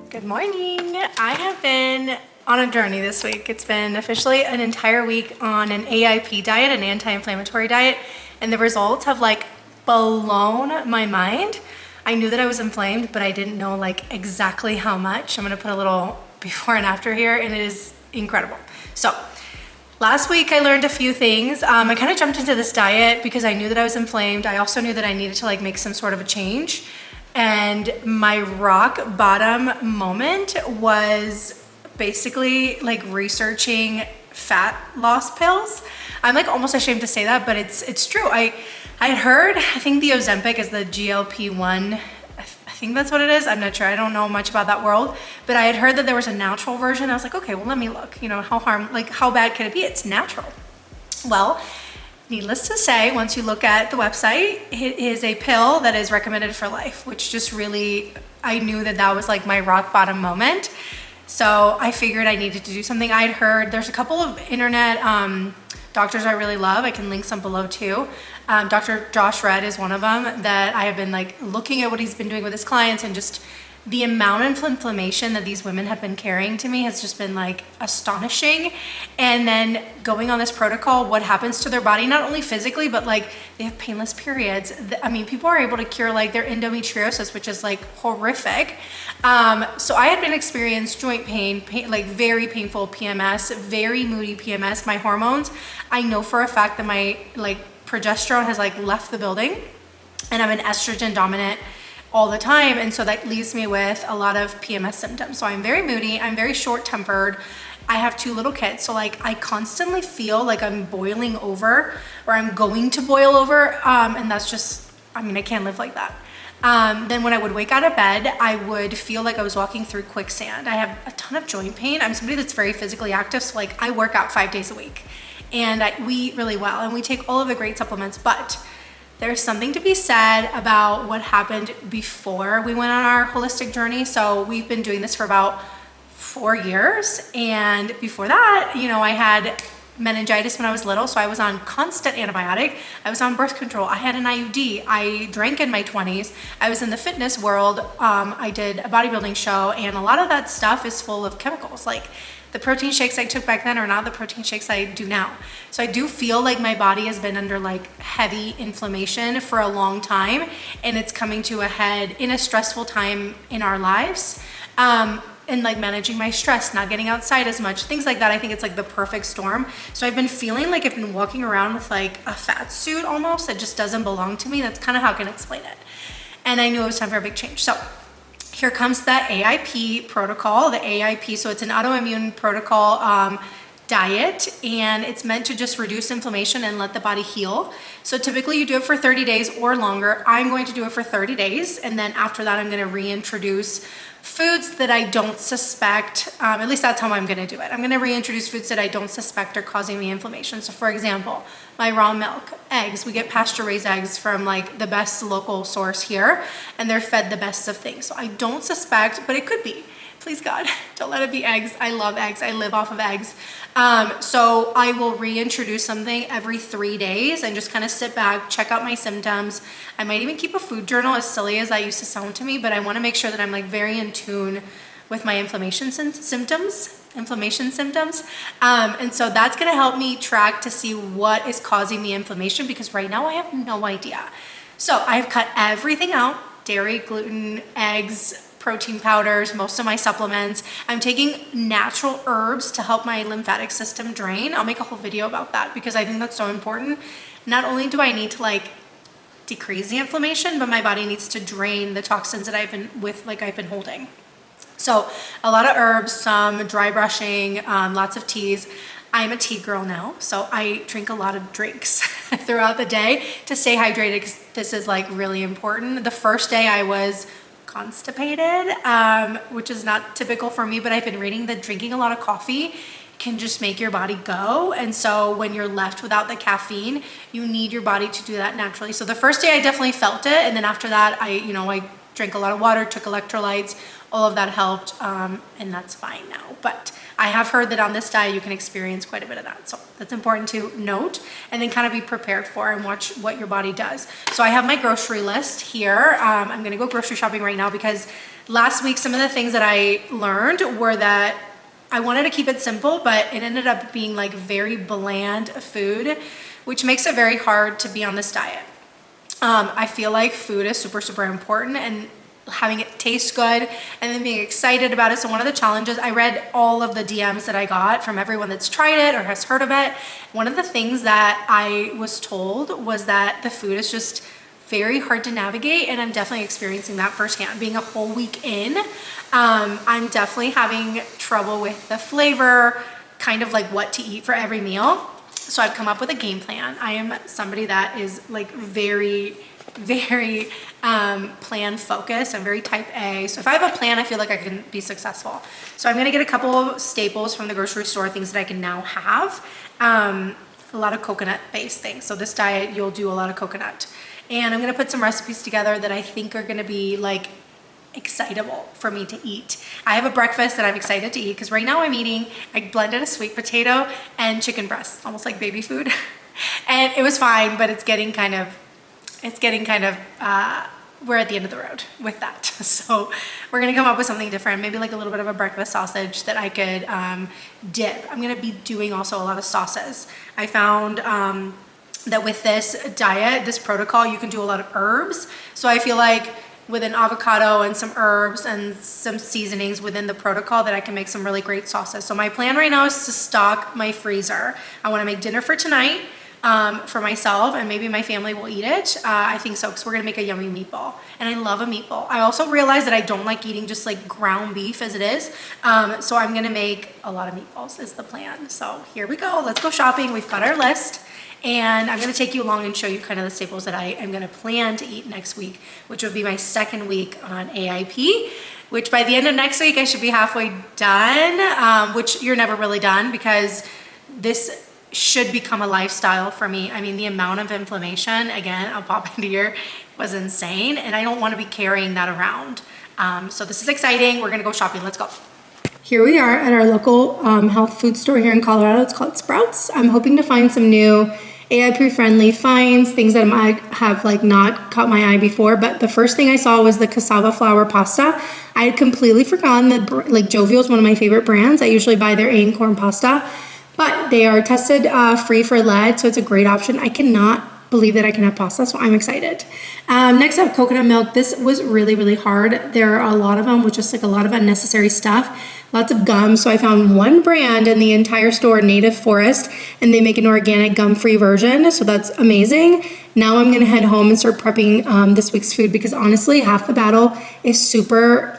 Good morning. I have been on a journey this week. It's been officially an entire week on an AIP diet, an anti-inflammatory diet, and the results have blown my mind. I knew that I was inflamed, but I didn't know exactly how much. I'm gonna put a little before and after here, and it is incredible. So last week I learned a few things. I kind of jumped into this diet because I knew that I was inflamed. I also knew that I needed to make some sort of a change. And my rock bottom moment was basically researching fat loss pills. I'm almost ashamed to say that, but it's true. I had heard, I think the Ozempic is the GLP-1. I think that's what it is. I'm not sure. I don't know much about that world, but I had heard that there was a natural version. I was like, okay, well, let me look. How bad could it be? It's natural. Well, needless to say, once you look at the website, it is a pill that is recommended for life, which just really, I knew that was my rock bottom moment. So I figured I needed to do something. I'd heard there's a couple of internet doctors I really love. I can link some below too. Dr. Josh Red is one of them that I have been looking at what he's been doing with his clients, and just the amount of inflammation that these women have been carrying to me has just been astonishing. And then going on this protocol, what happens to their body, not only physically, but they have painless periods. I mean, people are able to cure their endometriosis, which is horrific. So I had been experiencing joint pain, very painful PMS, very moody PMS, my hormones. I know for a fact that my progesterone has left the building, and I'm an estrogen dominant all the time, and so that leaves me with a lot of PMS symptoms. So I'm very moody, I'm very short-tempered, I have 2 little kids, so I constantly feel I'm boiling over, or I'm going to boil over, and that's just, I can't live like that. Then when I would wake out of bed, I would feel like I was walking through quicksand. I have a ton of joint pain. I'm somebody that's very physically active, so I work out 5 days a week, and we eat really well, and we take all of the great supplements, but there's something to be said about what happened before we went on our holistic journey. So we've been doing this for about 4 years. And before that, I had meningitis when I was little. So I was on constant antibiotic. I was on birth control. I had an IUD. I drank in my 20s. I was in the fitness world. I did a bodybuilding show, and a lot of that stuff is full of chemicals. The protein shakes I took back then are not the protein shakes I do now. So I do feel my body has been under heavy inflammation for a long time, and it's coming to a head in a stressful time in our lives. And managing my stress, not getting outside as much, things like that. I think it's the perfect storm. So I've been feeling I've been walking around with a fat suit almost that just doesn't belong to me. That's kind of how I can explain it. And I knew it was time for a big change. So here comes the AIP protocol, the AIP. So it's an autoimmune protocol diet, and it's meant to just reduce inflammation and let the body heal. So typically you do it for 30 days or longer. I'm going to do it for 30 days. And then after that, I'm going to reintroduce foods that I don't suspect, at least that's how I'm going to do it. I'm going to reintroduce foods that I don't suspect are causing me inflammation. So for example, my raw milk, eggs, we get pasture raised eggs from the best local source here, and they're fed the best of things. So I don't suspect, but it could be. Please God, don't let it be eggs. I love eggs. I live off of eggs. So I will reintroduce something every 3 days and just kind of sit back, check out my symptoms. I might even keep a food journal, as silly as that used to sound to me, but I want to make sure that I'm very in tune with my inflammation symptoms. And so that's going to help me track to see what is causing me inflammation, because right now I have no idea. So I've cut everything out: dairy, gluten, eggs, protein powders, most of my supplements. I'm taking natural herbs to help my lymphatic system drain. I'll make a whole video about that because I think that's so important. Not only do I need to decrease the inflammation, but my body needs to drain the toxins that I've been holding. So a lot of herbs, some dry brushing, lots of teas. I'm a tea girl now, so I drink a lot of drinks throughout the day to stay hydrated, because this is really important. The first day I was constipated, which is not typical for me, but I've been reading that drinking a lot of coffee can just make your body go. And so when you're left without the caffeine, you need your body to do that naturally. So the first day I definitely felt it. And then after that, I drank a lot of water, took electrolytes, all of that helped, and that's fine now. But I have heard that on this diet you can experience quite a bit of that. So that's important to note and then kind of be prepared for and watch what your body does. So I have my grocery list here. I'm gonna go grocery shopping right now because last week some of the things that I learned were that I wanted to keep it simple, but it ended up being like very bland food, which makes it very hard to be on this diet. I feel like food is super, super important, and having it taste good and then being excited about it. So one of the challenges, I read all of the DMs that I got from everyone that's tried it or has heard of it. One of the things that I was told was that the food is just very hard to navigate, and I'm definitely experiencing that firsthand. Being a whole week in, I'm definitely having trouble with the flavor, kind of like what to eat for every meal. So I've come up with a game plan. I am somebody that is like very plan focused. I'm very type A. So if I have a plan, I feel like I can be successful. So I'm gonna get a couple of staples from the grocery store, things that I can now have. A lot of coconut based things. So this diet, you'll do a lot of coconut. And I'm gonna put some recipes together that I think are gonna be like excitable for me to eat. I have a breakfast that I'm excited to eat because right now I blended a sweet potato and chicken breast, almost like baby food. And it was fine, but it's getting kind of, we're at the end of the road with that. So we're gonna come up with something different, maybe like a little bit of a breakfast sausage that I could dip. I'm gonna be doing also a lot of sauces. I found that with this diet, this protocol, you can do a lot of herbs. So I feel like with an avocado and some herbs and some seasonings within the protocol that I can make some really great sauces. So my plan right now is to stock my freezer. I wanna make dinner for tonight. For myself, and maybe my family will eat it. I think so, because we're gonna make a yummy meatball, and I love a meatball. I also realized that I don't like eating just like ground beef as it is, so I'm gonna make a lot of meatballs is the plan. So here we go, let's go shopping. We've got our list, and I'm gonna take you along and show you kind of the staples that I am gonna plan to eat next week, which will be my second week on AIP, which by the end of next week I should be halfway done, which you're never really done because this should become a lifestyle for me. I mean, the amount of inflammation, again, I'll pop into here, was insane, and I don't want to be carrying that around. So this is exciting. We're gonna go shopping. Let's go. Here we are at our local health food store here in Colorado. It's called Sprouts. I'm hoping to find some new AIP-friendly finds, things that might have like not caught my eye before. But the first thing I saw was the cassava flour pasta. I had completely forgotten that like Jovial is one of my favorite brands. I usually buy their corn pasta. But they are tested free for lead, so it's a great option. I cannot believe that I can have pasta, so I'm excited. Next up, coconut milk. This was really, really hard. There are a lot of them with just like a lot of unnecessary stuff. Lots of gum, so I found one brand in the entire store, Native Forest, and they make an organic gum-free version, so that's amazing. Now I'm gonna head home and start prepping this week's food because honestly, half the battle is super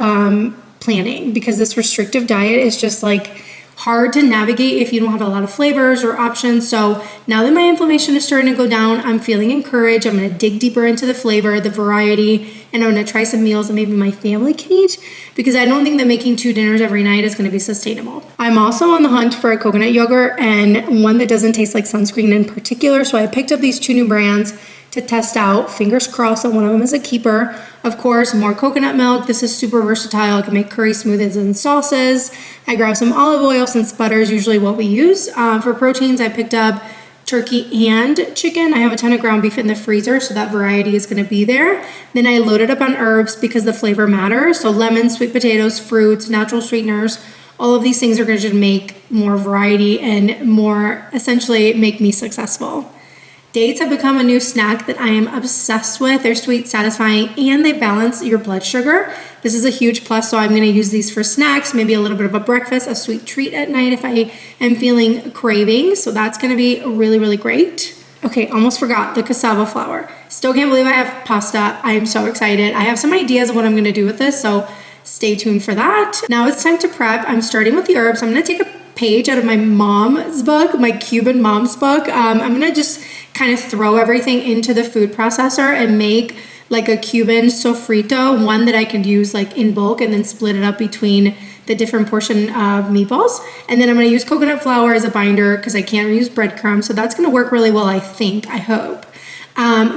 planning because this restrictive diet is just like hard to navigate if you don't have a lot of flavors or options. So now that my inflammation is starting to go down, I'm feeling encouraged. I'm gonna dig deeper into the flavor, the variety, and I'm gonna try some meals that maybe my family can eat because I don't think that making 2 dinners every night is gonna be sustainable. I'm also on the hunt for a coconut yogurt and one that doesn't taste like sunscreen in particular. So I picked up these 2 new brands to test out. Fingers crossed that one of them is a keeper. Of course, more coconut milk. This is super versatile. I can make curry smoothies and sauces. I grabbed some olive oil since butter is usually what we use. For proteins, I picked up turkey and chicken. I have a ton of ground beef in the freezer, so that variety is gonna be there. Then I loaded up on herbs because the flavor matters. So lemons, sweet potatoes, fruits, natural sweeteners, all of these things are gonna just make more variety and more, essentially make me successful. Dates have become a new snack that I am obsessed with. They're sweet, satisfying, and they balance your blood sugar. This is a huge plus, so I'm gonna use these for snacks, maybe a little bit of a breakfast, a sweet treat at night if I am feeling craving. So that's gonna be really, really great. Okay, almost forgot the cassava flour. Still can't believe I have pasta. I am so excited. I have some ideas of what I'm gonna do with this, so stay tuned for that. Now it's time to prep. I'm starting with the herbs. I'm gonna take a page out of my mom's book, my Cuban mom's book. I'm gonna just kind of throw everything into the food processor and make like a Cuban sofrito, one that I could use like in bulk and then split it up between the different portion of meatballs. And then I'm gonna use coconut flour as a binder because I can't use breadcrumbs. So that's gonna work really well, I think, I hope.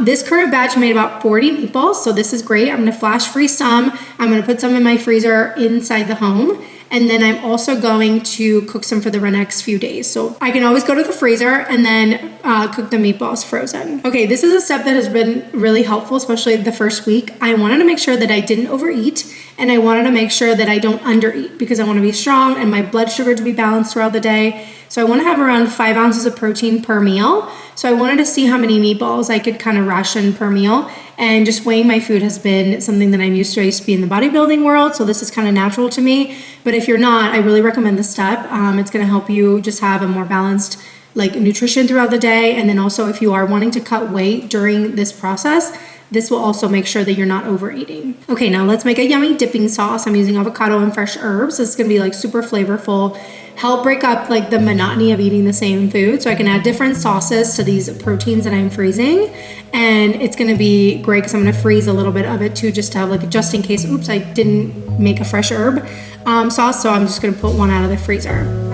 This current batch made about 40 meatballs, so this is great. I'm gonna flash freeze some. I'm gonna put some in my freezer inside the home. And then I'm also going to cook some for the next few days. So I can always go to the freezer and then cook the meatballs frozen. Okay, this is a step that has been really helpful, especially the first week. I wanted to make sure that I didn't overeat, and I wanted to make sure that I don't undereat, because I want to be strong and my blood sugar to be balanced throughout the day. So I want to have around 5 ounces of protein per meal. So I wanted to see how many meatballs I could kind of ration per meal. And just weighing my food has been something that I'm used to. I used to be in the bodybuilding world, so this is kind of natural to me. But if you're not, I really recommend this step. It's going to help you just have a more balanced nutrition throughout the day. And then also, if you are wanting to cut weight during this process, this will also make sure that you're not overeating. Okay, now let's make a yummy dipping sauce. I'm using avocado and fresh herbs. This is gonna be super flavorful, help break up the monotony of eating the same food. So I can add different sauces to these proteins that I'm freezing. And it's gonna be great because I'm gonna freeze a little bit of it too, just to have just in case, oops, I didn't make a fresh herb sauce. So I'm just gonna put one out of the freezer.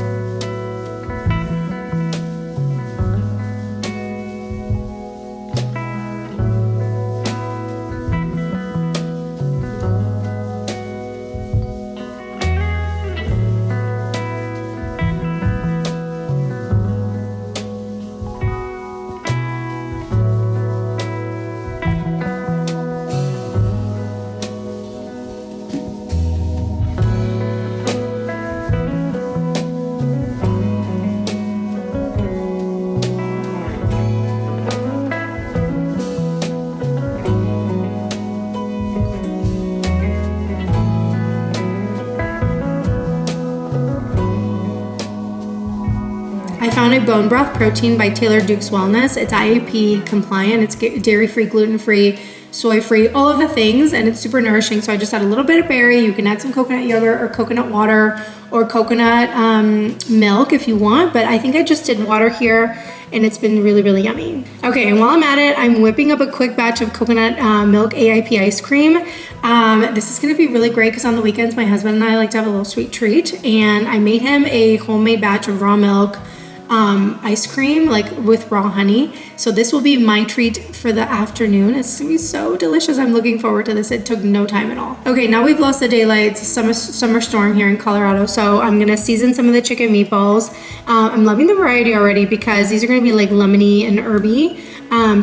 I found a bone broth protein by Taylor Duke's Wellness. It's IAP compliant, it's dairy-free, gluten-free, soy-free, all of the things, and it's super nourishing. So I just add a little bit of berry. You can add some coconut yogurt or coconut water or coconut milk if you want, but I think I just did water here, and it's been really, really yummy. Okay, and while I'm at it, I'm whipping up a quick batch of coconut milk AIP ice cream. This is gonna be really great because on the weekends, my husband and I like to have a little sweet treat, and I made him a homemade batch of raw milk ice cream with raw honey. So this will be my treat for the afternoon. It's gonna be so delicious. I'm looking forward to this. It took no time at all. Okay, now we've lost the daylight. It's a summer storm here in Colorado. So I'm gonna season some of the chicken meatballs. I'm loving the variety already because these are gonna be lemony and herby.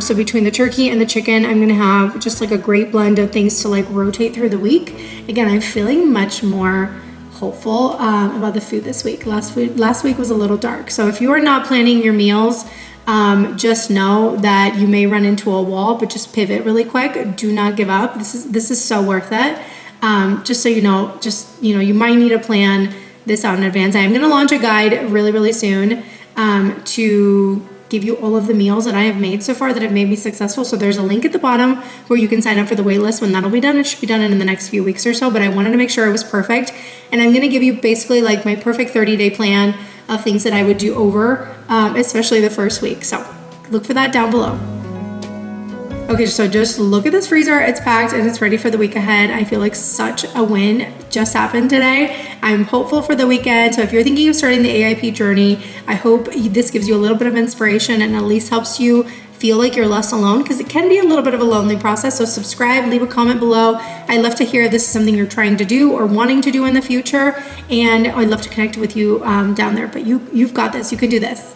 So between the turkey and the chicken, I'm gonna have just a great blend of things to rotate through the week. Again, I'm feeling much more hopeful about the food this week. Last week was a little dark. So if you are not planning your meals, just know that you may run into a wall, but just pivot really quick. Do not give up. This is so worth it. Just so you know, you might need to plan this out in advance. I am going to launch a guide really, really soon to give you all of the meals that I have made so far that have made me successful. So there's a link at the bottom where you can sign up for the wait list. When that'll be done, it should be done in the next few weeks or so, but I wanted to make sure it was perfect. And I'm gonna give you basically my perfect 30-day plan of things that I would do over, especially the first week. So look for that down below. Okay, so just look at this freezer. It's packed and it's ready for the week ahead. I feel like such a win just happened today. I'm hopeful for the weekend. So if you're thinking of starting the AIP journey, I hope this gives you a little bit of inspiration and at least helps you feel like you're less alone, because it can be a little bit of a lonely process. So subscribe, leave a comment below. I'd love to hear if this is something you're trying to do or wanting to do in the future. And I'd love to connect with you down there, but you've got this, you can do this.